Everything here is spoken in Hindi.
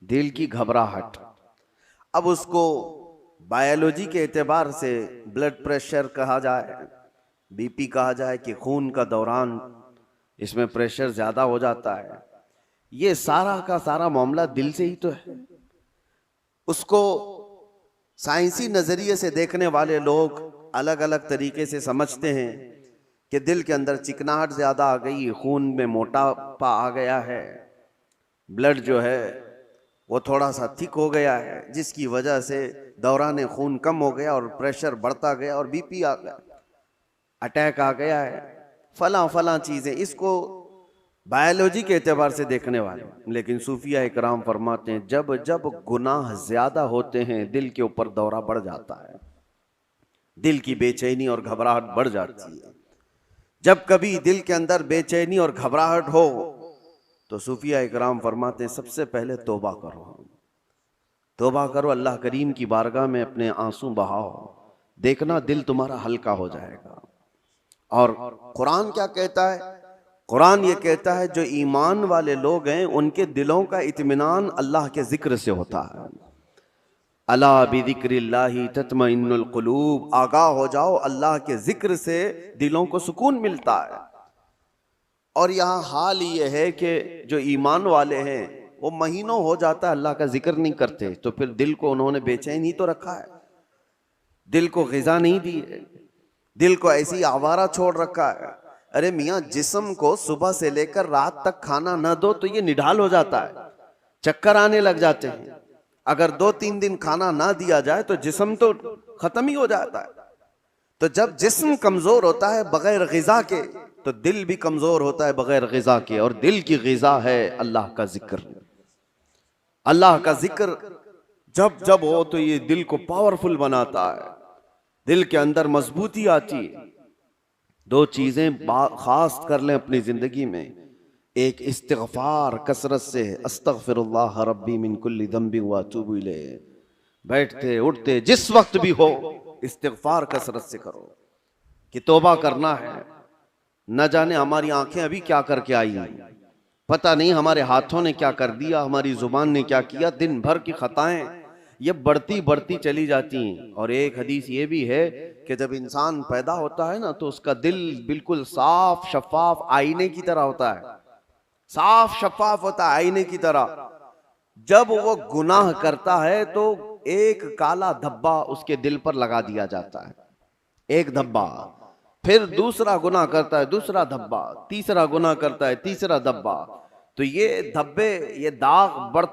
दिल की घबराहट। अब उसको बायोलॉजी के एतबार से ब्लड प्रेशर कहा जाए, बीपी कहा जाए कि खून का दौरान इसमें प्रेशर ज्यादा हो जाता है। ये सारा का सारा मामला दिल से ही तो है। उसको साइंसी नजरिए से देखने वाले लोग अलग अलग तरीके से समझते हैं कि दिल के अंदर चिकनाहट ज्यादा आ गई, खून में मोटापा आ गया है, ब्लड जो है वो थोड़ा सा थिक हो गया है, जिसकी वजह से दौरान खून कम हो गया और प्रेशर बढ़ता गया और बीपी आ गया, अटैक आ गया है, फला फला चीजें। इसको बायोलॉजी के एतबार से देखने वाले। लेकिन सूफिया इकराम फरमाते हैं जब जब गुनाह ज्यादा होते हैं दिल के ऊपर दौरा बढ़ जाता है, दिल की बेचैनी और घबराहट बढ़ जाती है। जब कभी दिल के अंदर बेचैनी और घबराहट हो तो सूफिया इकराम फरमाते हैं सबसे पहले तौबा करो, तौबा करो, अल्लाह करीम की बारगाह में अपने आंसू बहाओ, देखना दिल तुम्हारा हल्का हो जाएगा। और कुरान क्या कहता है? कुरान ये कहता है जो ईमान वाले लोग हैं उनके दिलों का इत्मीनान अल्लाह के जिक्र से होता है। अला बिज़िक्रिल्लाहि तत्मइन्नुल कुलूब, आगाह हो जाओ, अल्लाह के जिक्र से दिलों को सुकून मिलता है। और यहाँ हाल ये है कि जो ईमान वाले हैं वो महीनों हो जाता है अल्लाह का जिक्र नहीं करते, तो फिर दिल को उन्होंने बेचैन ही तो रखा है, दिल को ग़िज़ा नहीं दी है, दिल को ऐसी आवारा छोड़ रखा है। अरे मियाँ, जिस्म को सुबह से लेकर रात तक खाना न दो तो ये निढाल हो जाता है, चक्कर आने लग जाते हैं। अगर 2-3 दिन खाना ना दिया जाए तो जिस्म तो खत्म ही हो जाता है। तो जब जिस्म कमजोर होता है बगैर ग़िज़ा के, तो दिल भी कमजोर होता है बगैर ग़िज़ा के। और दिल की ग़िज़ा है अल्लाह का जिक्र। अल्लाह का जिक्र जब जब हो तो ये दिल को पावरफुल बनाता है, दिल के अंदर मजबूती आती है। दो चीजें खास कर लें अपनी जिंदगी में, एक इस्तिग़फ़ार कसरत से, अस्तग़फ़िरुल्लाह रब्बी मिन कुल्ली ज़ंबिन व अतूबु इलैह, बैठते उठते जिस वक्त भी हो इस्तिग़फ़ार कसरत से करो कि तौबा करना है। न जाने हमारी आंखें अभी क्या करके आई हैं, पता नहीं हमारे हाथों ने क्या कर दिया, हमारी जुबान ने क्या किया। दिन भर की खताएं ये बढ़ती बढ़ती चली जाती हैं। और एक हदीस ये भी है कि जब इंसान पैदा होता है ना तो उसका दिल बिल्कुल साफ शफाफ आईने की तरह होता है, साफ शफाफ होता है आईने की तरह। जब वो गुनाह करता है तो एक काला धब्बा उसके दिल पर लगा दिया जाता है, एक धब्बा। फिर दूसरा गुनाह करता है, दूसरा धब्बा, तीसरा गुनाह करता है, तीसरा धब्बा। तो ये धब्बे, ये दाग बढ़ते